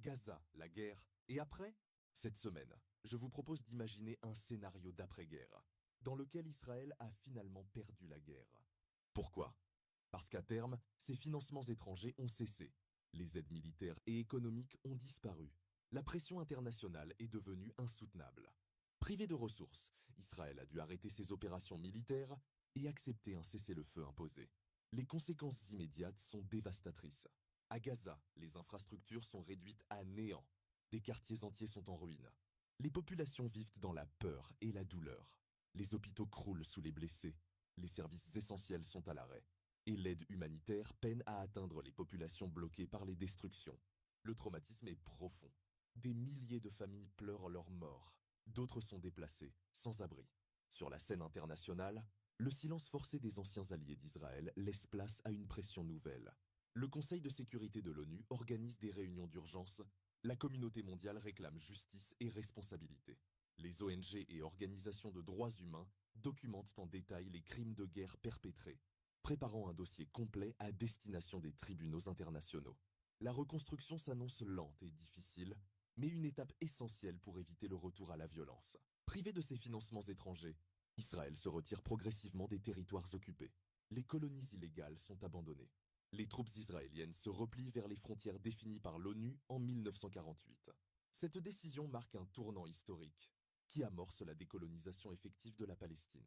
Gaza, la guerre, et après? Cette semaine, je vous propose d'imaginer un scénario d'après-guerre, dans lequel Israël a finalement perdu la guerre. Pourquoi? Parce qu'à terme, ses financements étrangers ont cessé, les aides militaires et économiques ont disparu, la pression internationale est devenue insoutenable. Privé de ressources, Israël a dû arrêter ses opérations militaires et accepter un cessez-le-feu imposé. Les conséquences immédiates sont dévastatrices. À Gaza, les infrastructures sont réduites à néant. Des quartiers entiers sont en ruine. Les populations vivent dans la peur et la douleur. Les hôpitaux croulent sous les blessés. Les services essentiels sont à l'arrêt. Et l'aide humanitaire peine à atteindre les populations bloquées par les destructions. Le traumatisme est profond. Des milliers de familles pleurent leurs morts. D'autres sont déplacés, sans abri. Sur la scène internationale, le silence forcé des anciens alliés d'Israël laisse place à une pression nouvelle. Le Conseil de sécurité de l'ONU organise des réunions d'urgence. La communauté mondiale réclame justice et responsabilité. Les ONG et organisations de droits humains documentent en détail les crimes de guerre perpétrés, préparant un dossier complet à destination des tribunaux internationaux. La reconstruction s'annonce lente et difficile, mais une étape essentielle pour éviter le retour à la violence. Privé de ses financements étrangers, Israël se retire progressivement des territoires occupés. Les colonies illégales sont abandonnées. Les troupes israéliennes se replient vers les frontières définies par l'ONU en 1948. Cette décision marque un tournant historique qui amorce la décolonisation effective de la Palestine.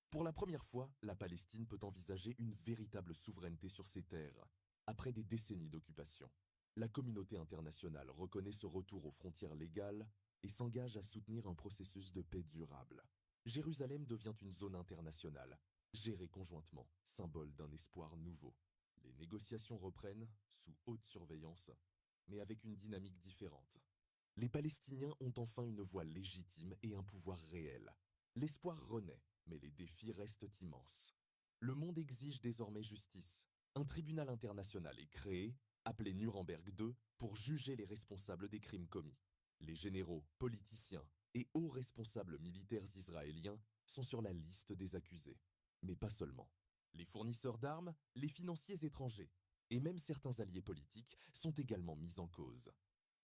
Pour la première fois, la Palestine peut envisager une véritable souveraineté sur ses terres, après des décennies d'occupation. La communauté internationale reconnaît ce retour aux frontières légales et s'engage à soutenir un processus de paix durable. Jérusalem devient une zone internationale, gérée conjointement, symbole d'un espoir nouveau. Les négociations reprennent, sous haute surveillance, mais avec une dynamique différente. Les Palestiniens ont enfin une voix légitime et un pouvoir réel. L'espoir renaît, mais les défis restent immenses. Le monde exige désormais justice. Un tribunal international est créé, appelé Nuremberg II, pour juger les responsables des crimes commis. Les généraux, politiciens et hauts responsables militaires israéliens sont sur la liste des accusés. Mais pas seulement. Les fournisseurs d'armes, les financiers étrangers et même certains alliés politiques sont également mis en cause.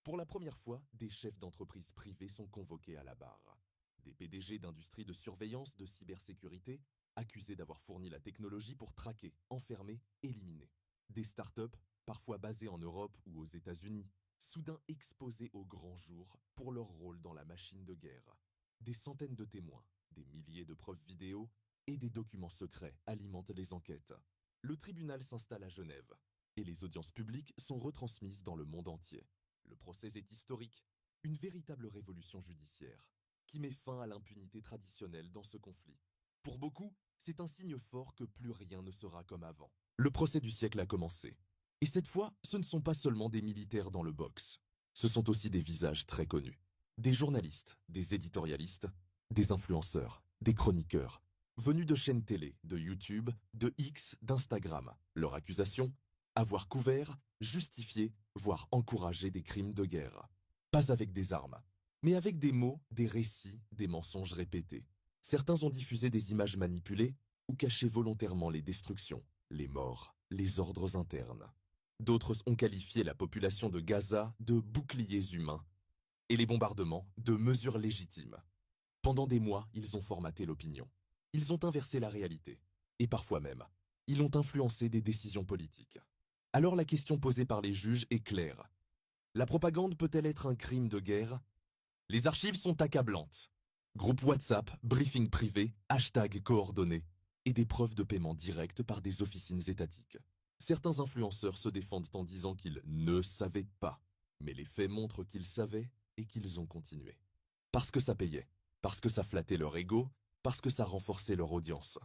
Pour la première fois, des chefs d'entreprise privés sont convoqués à la barre. Des PDG d'industries de surveillance de cybersécurité accusés d'avoir fourni la technologie pour traquer, enfermer, éliminer. Des startups, parfois basées en Europe ou aux États-Unis, soudain exposées au grand jour pour leur rôle dans la machine de guerre. Des centaines de témoins, des milliers de preuves vidéo et des documents secrets alimentent les enquêtes. Le tribunal s'installe à Genève et les audiences publiques sont retransmises dans le monde entier. Le procès est historique, une véritable révolution judiciaire qui met fin à l'impunité traditionnelle dans ce conflit. Pour beaucoup, c'est un signe fort que plus rien ne sera comme avant. Le procès du siècle a commencé. Et cette fois, ce ne sont pas seulement des militaires dans le box. Ce sont aussi des visages très connus. Des journalistes, des éditorialistes, des influenceurs, des chroniqueurs, venus de chaînes télé, de YouTube, de X, d'Instagram. Leur accusation? Avoir couvert, justifié, voire encouragé des crimes de guerre. Pas avec des armes, mais avec des mots, des récits, des mensonges répétés. Certains ont diffusé des images manipulées ou caché volontairement les destructions, les morts, les ordres internes. D'autres ont qualifié la population de Gaza de boucliers humains et les bombardements de mesures légitimes. Pendant des mois, ils ont formaté l'opinion. Ils ont inversé la réalité. Et parfois même, ils ont influencé des décisions politiques. Alors la question posée par les juges est claire. La propagande peut-elle être un crime de guerre? Les archives sont accablantes. Groupe WhatsApp, briefing privé, hashtag coordonnées et des preuves de paiement direct par des officines étatiques. Certains influenceurs se défendent en disant qu'ils ne savaient pas, mais les faits montrent qu'ils savaient et qu'ils ont continué. Parce que ça payait, parce que ça flattait leur ego, parce que ça renforçait leur audience.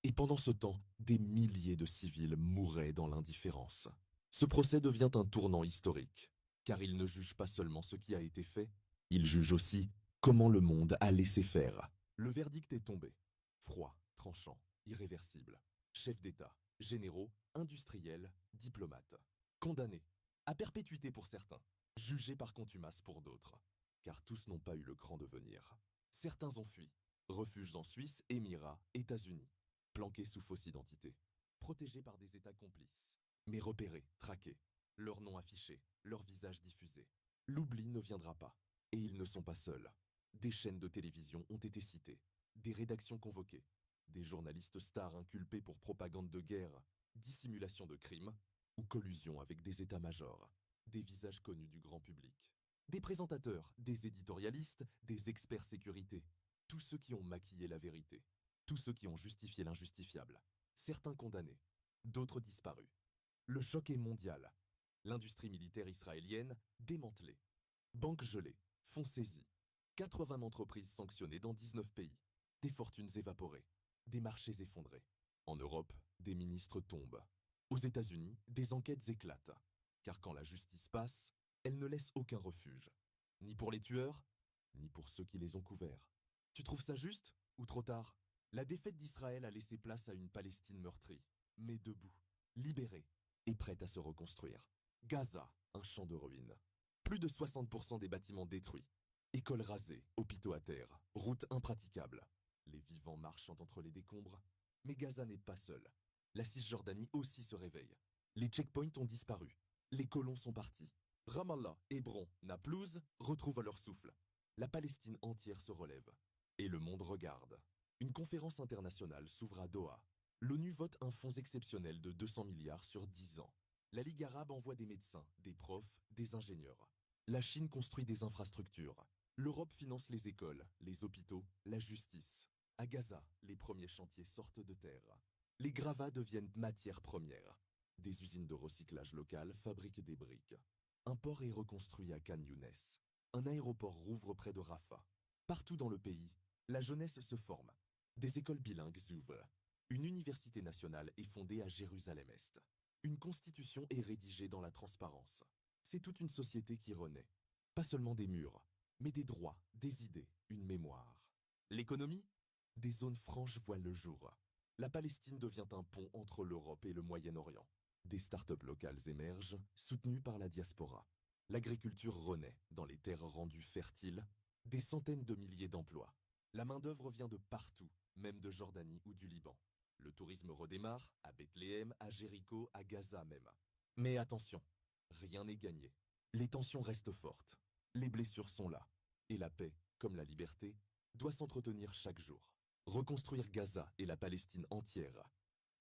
Et pendant ce temps, des milliers de civils mouraient dans l'indifférence. Ce procès devient un tournant historique, car il ne juge pas seulement ce qui a été fait, il juge aussi comment le monde a laissé faire. Le verdict est tombé. Froid, tranchant, irréversible. Chefs d'État, généraux, industriels, diplomates. Condamnés, à perpétuité pour certains, jugés par contumace pour d'autres, car tous n'ont pas eu le cran de venir. Certains ont fui, refuges en Suisse, Émirats, États-Unis, planqués sous fausse identité, protégés par des États complices, mais repérés, traqués, leurs noms affichés, leurs visages diffusés. L'oubli ne viendra pas. Et ils ne sont pas seuls. Des chaînes de télévision ont été citées, des rédactions convoquées, des journalistes stars inculpés pour propagande de guerre, dissimulation de crimes ou collusion avec des états-majors, des visages connus du grand public. Des présentateurs, des éditorialistes, des experts sécurité, tous ceux qui ont maquillé la vérité, tous ceux qui ont justifié l'injustifiable, certains condamnés, d'autres disparus. Le choc est mondial. L'industrie militaire israélienne démantelée. Banques gelées, fonds saisis. 80 entreprises sanctionnées dans 19 pays. Des fortunes évaporées. Des marchés effondrés. En Europe, des ministres tombent. Aux États-Unis, des enquêtes éclatent. Car quand la justice passe, elle ne laisse aucun refuge. Ni pour les tueurs, ni pour ceux qui les ont couverts. Tu trouves ça juste ou trop tard? La défaite d'Israël a laissé place à une Palestine meurtrie, mais debout, libérée et prête à se reconstruire. Gaza, un champ de ruines. Plus de 60% des bâtiments détruits. Écoles rasées, hôpitaux à terre, routes impraticables. Les vivants marchant entre les décombres. Mais Gaza n'est pas seul. La Cisjordanie aussi se réveille. Les checkpoints ont disparu. Les colons sont partis. Ramallah, Hébron, Naplouse retrouvent leur souffle. La Palestine entière se relève. Et le monde regarde. Une conférence internationale s'ouvre à Doha. L'ONU vote un fonds exceptionnel de 200 milliards sur 10 ans. La Ligue arabe envoie des médecins, des profs, des ingénieurs. La Chine construit des infrastructures. L'Europe finance les écoles, les hôpitaux, la justice. À Gaza, les premiers chantiers sortent de terre. Les gravats deviennent matière première. Des usines de recyclage locales fabriquent des briques. Un port est reconstruit à Khan Younes. Un aéroport rouvre près de Rafah. Partout dans le pays, la jeunesse se forme. Des écoles bilingues s'ouvrent. Une université nationale est fondée à Jérusalem-Est. Une constitution est rédigée dans la transparence. C'est toute une société qui renaît. Pas seulement des murs, mais des droits, des idées, une mémoire. L'économie? Des zones franches voient le jour. La Palestine devient un pont entre l'Europe et le Moyen-Orient. Des start-up locales émergent, soutenues par la diaspora. L'agriculture renaît dans les terres rendues fertiles. Des centaines de milliers d'emplois. La main-d'œuvre vient de partout, même de Jordanie ou du Liban. Le tourisme redémarre, à Bethléem, à Jéricho, à Gaza même. Mais attention, rien n'est gagné. Les tensions restent fortes. Les blessures sont là. Et la paix, comme la liberté, doit s'entretenir chaque jour. Reconstruire Gaza et la Palestine entière,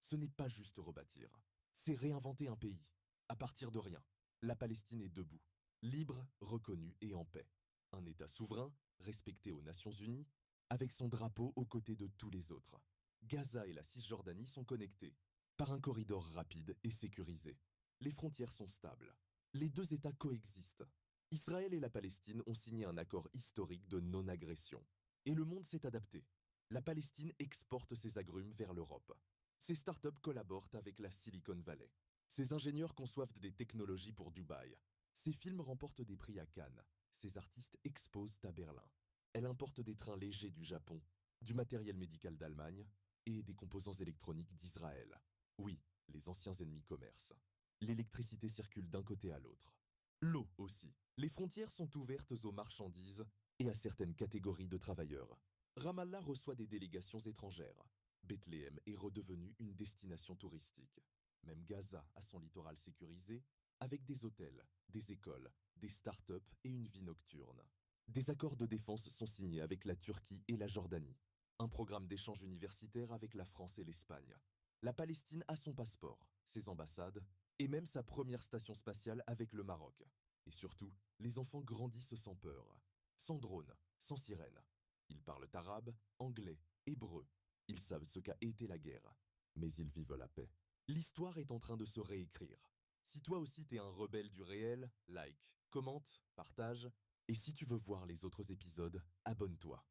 ce n'est pas juste rebâtir. C'est réinventer un pays. À partir de rien, la Palestine est debout, libre, reconnue et en paix. Un État souverain, respecté aux Nations Unies, avec son drapeau aux côtés de tous les autres. Gaza et la Cisjordanie sont connectés par un corridor rapide et sécurisé. Les frontières sont stables. Les deux États coexistent. Israël et la Palestine ont signé un accord historique de non-agression. Et le monde s'est adapté. La Palestine exporte ses agrumes vers l'Europe. Ses startups collaborent avec la Silicon Valley. Ses ingénieurs conçoivent des technologies pour Dubaï. Ses films remportent des prix à Cannes. Ses artistes exposent à Berlin. Elle importe des trains légers du Japon, du matériel médical d'Allemagne et des composants électroniques d'Israël. Oui, les anciens ennemis commercent. L'électricité circule d'un côté à l'autre. L'eau aussi. Les frontières sont ouvertes aux marchandises et à certaines catégories de travailleurs. Ramallah reçoit des délégations étrangères. Bethléem est redevenue une destination touristique. Même Gaza a son littoral sécurisé, avec des hôtels, des écoles, des start-up et une vie nocturne. Des accords de défense sont signés avec la Turquie et la Jordanie. Un programme d'échange universitaire avec la France et l'Espagne. La Palestine a son passeport, ses ambassades et même sa première station spatiale avec le Maroc. Et surtout, les enfants grandissent sans peur, sans drone, sans sirène. Ils parlent arabe, anglais, hébreu. Ils savent ce qu'a été la guerre, mais ils vivent la paix. L'histoire est en train de se réécrire. Si toi aussi t'es un rebelle du réel, like, commente, partage, et si tu veux voir les autres épisodes, abonne-toi.